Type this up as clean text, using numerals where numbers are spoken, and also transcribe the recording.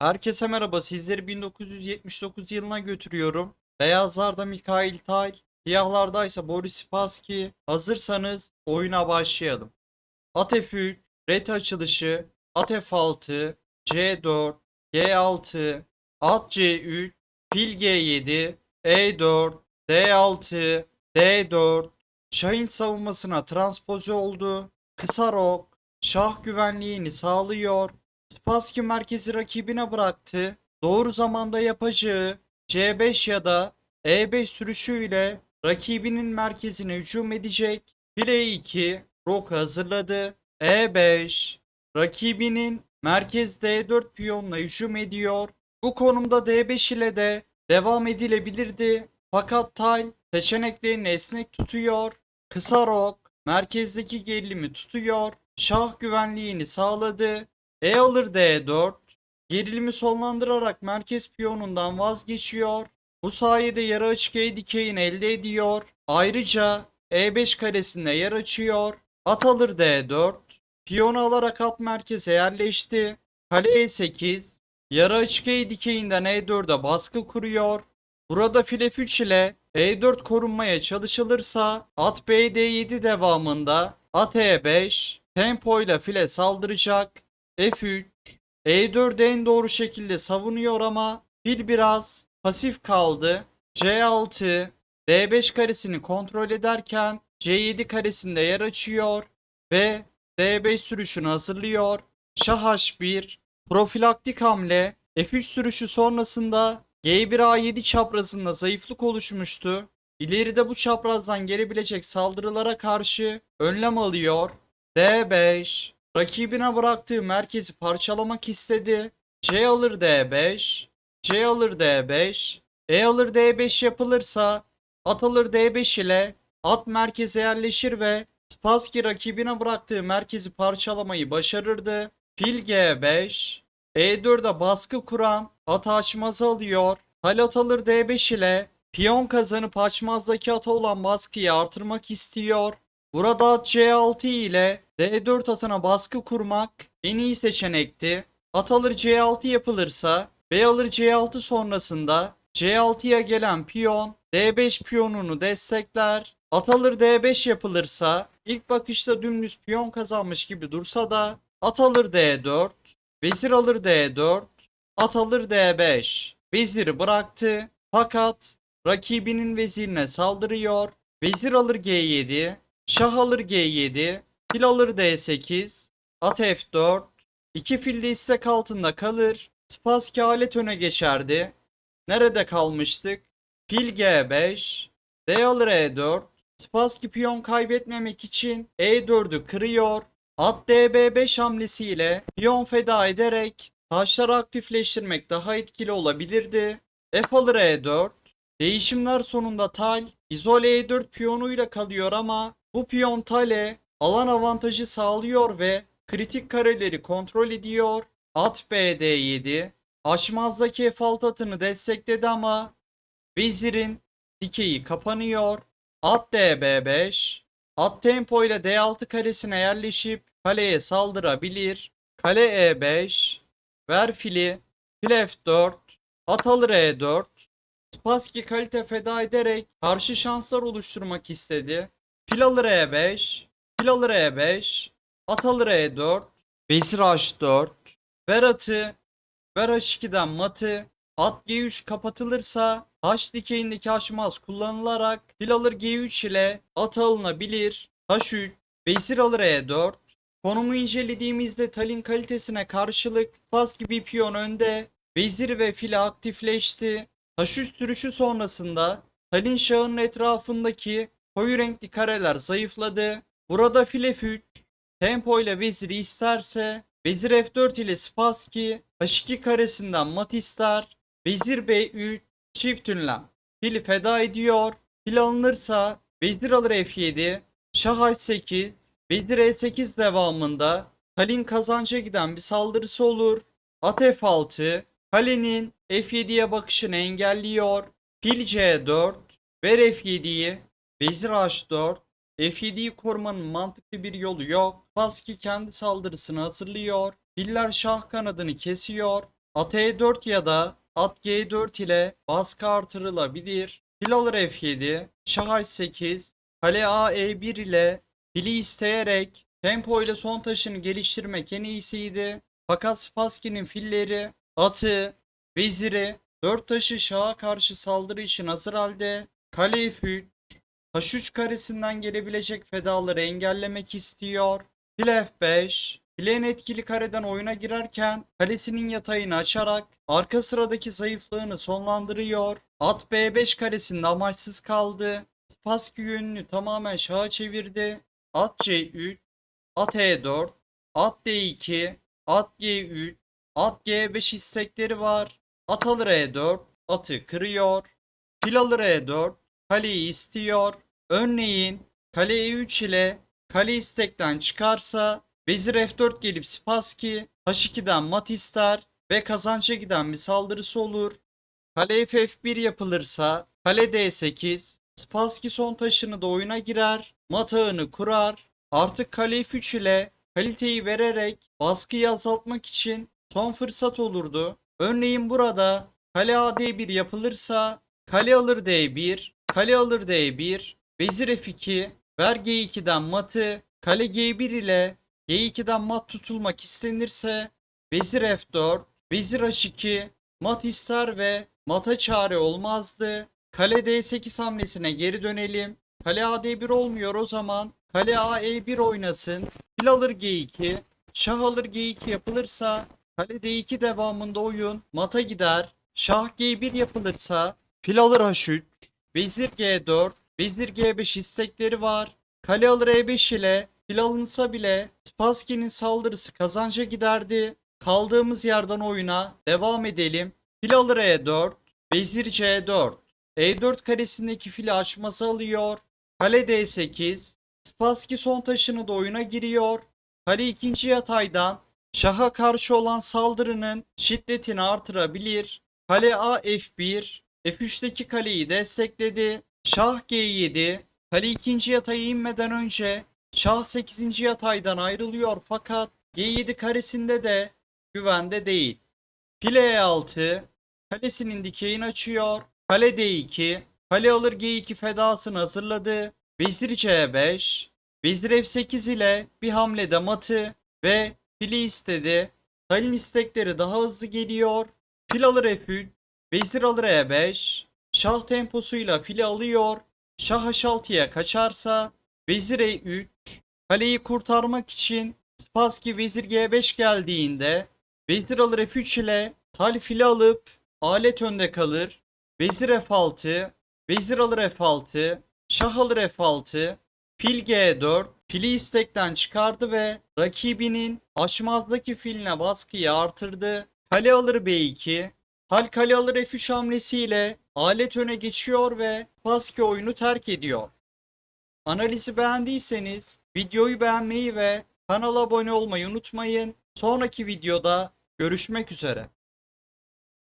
Herkese merhaba. Sizleri 1979 yılına götürüyorum. Beyazlarda Mikhail Tal, siyahlarda ise Boris Spassky. Hazırsanız oyuna başlayalım. At F3, ret açılışı, at F6, C4, G6, at C3, fil G7, E4, D6, D4. Şahın savunmasına transpoze oldu. Kısa rok, şah güvenliğini sağlıyor. Spassky merkezi rakibine bıraktı. Doğru zamanda yapacağı C5 ya da E5 sürüşüyle rakibinin merkezine hücum edecek. File 2, rok hazırladı. E5, rakibinin merkez D4 piyonla hücum ediyor. Bu konumda D5 ile de devam edilebilirdi. Fakat Tal seçeneklerini esnek tutuyor. Kısa rok merkezdeki gerilimi tutuyor. Şah güvenliğini sağladı. E alır D4. Gerilimi sonlandırarak merkez piyonundan vazgeçiyor. Bu sayede yarı açık E dikeyini elde ediyor. Ayrıca E5 karesinde yer açıyor. At alır D4. Piyonu alarak at merkeze yerleşti. Kale E8. Yarı açık E dikeyinden E4'e baskı kuruyor. Burada fil F3 ile E4 korunmaya çalışılırsa at BD7 devamında at E5 tempoyla file saldıracak. F3 E4'ü en doğru şekilde savunuyor ama fil biraz pasif kaldı. C6 D5 karesini kontrol ederken C7 karesinde yer açıyor ve D5 sürüşünü hazırlıyor. Şah H1 profilaktik hamle F3 sürüşü sonrasında G1 A7 çaprazında zayıflık oluşmuştu. İleride bu çaprazdan gelebilecek saldırılara karşı önlem alıyor. D5 rakibine bıraktığı merkezi parçalamak istedi. C alır D5, C alır D5, E alır D5 yapılırsa at alır D5 ile at merkeze yerleşir ve Spassky rakibine bıraktığı merkezi parçalamayı başarırdı. Fil G5, E4'e baskı kuran at açmazı alıyor. Hal at alır D5 ile piyon kazanıp açmazdaki ata olan baskıyı artırmak istiyor. Burada at C6 ile D4 atına baskı kurmak en iyi seçenekti. At alır C6 yapılırsa B alır C6 sonrasında C6'ya gelen piyon D5 piyonunu destekler. At alır D5 yapılırsa ilk bakışta dümdüz piyon kazanmış gibi dursa da at alır D4, vezir alır D4, at alır D5. Veziri bıraktı fakat rakibinin vezirine saldırıyor. Vezir alır G7, şah alır G7, fil alır D8, at F4, iki fil de istek altında kalır. Spassky alet öne geçerdi. Nerede kalmıştık? Fil G5, D alır E4, Spassky piyon kaybetmemek için E4'ü kırıyor. At DB5 hamlesiyle piyon feda ederek taşları aktifleştirmek daha etkili olabilirdi. F alır E4. Değişimler sonunda Tal izole E4 piyonuyla kalıyor ama bu piyon Tal'e alan avantajı sağlıyor ve kritik kareleri kontrol ediyor. At BD7 aşmazdaki F6 atını destekledi ama vezirin dikeyi kapanıyor. At DB5 at tempo ile D6 karesine yerleşip kaleye saldırabilir. Kale E5 ver fili fil F4 at alır E4. Spassky kalite feda ederek karşı şanslar oluşturmak istedi. Fil alır E5, fil alır E5, at alır E4, vezir H4, ver atı, ver H2'den matı, at G3 kapatılırsa H dikeyindeki aşmaz kullanılarak fil alır G3 ile at alınabilir. H3, vezir alır E4. Konumu incelediğimizde talin kalitesine karşılık pas gibi piyon önde, vezir ve fili aktifleşti. H3 sürüşü sonrasında talin şahının etrafındaki koyu renkli kareler zayıfladı. Burada fil F3, tempo ile veziri isterse vezir F4 ile Spassky H2 karesinden mat ister. Vezir B3 çift ünlem. Fili feda ediyor. Fil alınırsa vezir alır F7. Şah H8. Vezir E8 devamında Talin kazanca giden bir saldırısı olur. At F6. Kalenin F7'ye bakışını engelliyor. Fil C4. Ver F7'yi. Vezir H4. F7'yi korumanın mantıklı bir yolu yok. Spassky kendi saldırısını hazırlıyor. Filler şah kanadını kesiyor. At E4 ya da at G4 ile baskı artırılabilir. Fil alır F7, Şah H8, kale A E1 ile fili isteyerek tempo ile son taşını geliştirmek en iyisiydi. Fakat Spassky'nin filleri, atı, veziri, 4 taşı şaha karşı saldırı için hazır halde. Kale F3, H3 karesinden gelebilecek fedaları engellemek istiyor. Fil F5, filenin etkili kareden oyuna girerken kalesinin yatayını açarak arka sıradaki zayıflığını sonlandırıyor. At B5 karesinde amaçsız kaldı. Spassky yönünü tamamen şaha çevirdi. At C3, at E4, at D2, at G3, at G5 istekleri var. At alır E4, atı kırıyor. Fil alır E4, kaleyi istiyor. Örneğin kale E3 ile kale istekten çıkarsa vezir F4 gelip Spassky H2'den mat ister ve kazança giden bir saldırısı olur. Kale F1 yapılırsa kale D8, Spassky son taşını da oyuna girer, mat ağını kurar. Artık kale F3 ile kaliteyi vererek baskıyı azaltmak için son fırsat olurdu. Örneğin burada kale AD1 yapılırsa kale alır D1, kale alır D1, vezir F2, ver G2'den matı, kale G1 ile G2'den mat tutulmak istenirse vezir F4, vezir H2, mat ister ve mata çare olmazdı. Kale D8 hamlesine geri dönelim. Kale AD1 olmuyor, o zaman kale AE1 oynasın. Fil alır G2, şah alır G2 yapılırsa kale D2 devamında oyun mata gider. Şah G1 yapılırsa fil alır H3, vezir G4, vezir G5 istekleri var. Kale alır E5 ile fil alınsa bile Spassky'nin saldırısı kazanca giderdi. Kaldığımız yerden oyuna devam edelim. Fil alır E4, vezir C4, E4 karesindeki fili açması alıyor. Kale D8, Spassky son taşını da oyuna giriyor. Kale ikinci yataydan şaha karşı olan saldırının şiddetini artırabilir. Kale A F1, F3'teki kaleyi destekledi. Şah G7, kale ikinci yataya inmeden önce şah 8. yataydan ayrılıyor fakat G7 karesinde de güvende değil. Fil E6, kalesinin dikeyini açıyor. Kale D2, kale alır G2 fedasını hazırladı. Vezir C5, vezir F8 ile bir hamlede matı ve fili istedi. Kalenin istekleri daha hızlı geliyor. Fil alır F3, vezir alır E5, şah temposuyla fili alıyor. Şah H6'ya kaçarsa vezir E3, kaleyi kurtarmak için Spassky vezir G5 geldiğinde vezir alır F3 ile tal fili alıp alet önde kalır. Vezir F6, vezir alır F6, şah alır F6, fil G4, fili istekten çıkardı ve rakibinin açmazdaki filine baskıyı artırdı. Kale alır B2, tal kale alır F3 hamlesiyle alet öne geçiyor ve Spassky oyunu terk ediyor. Analizi beğendiyseniz videoyu beğenmeyi ve kanala abone olmayı unutmayın. Sonraki videoda görüşmek üzere.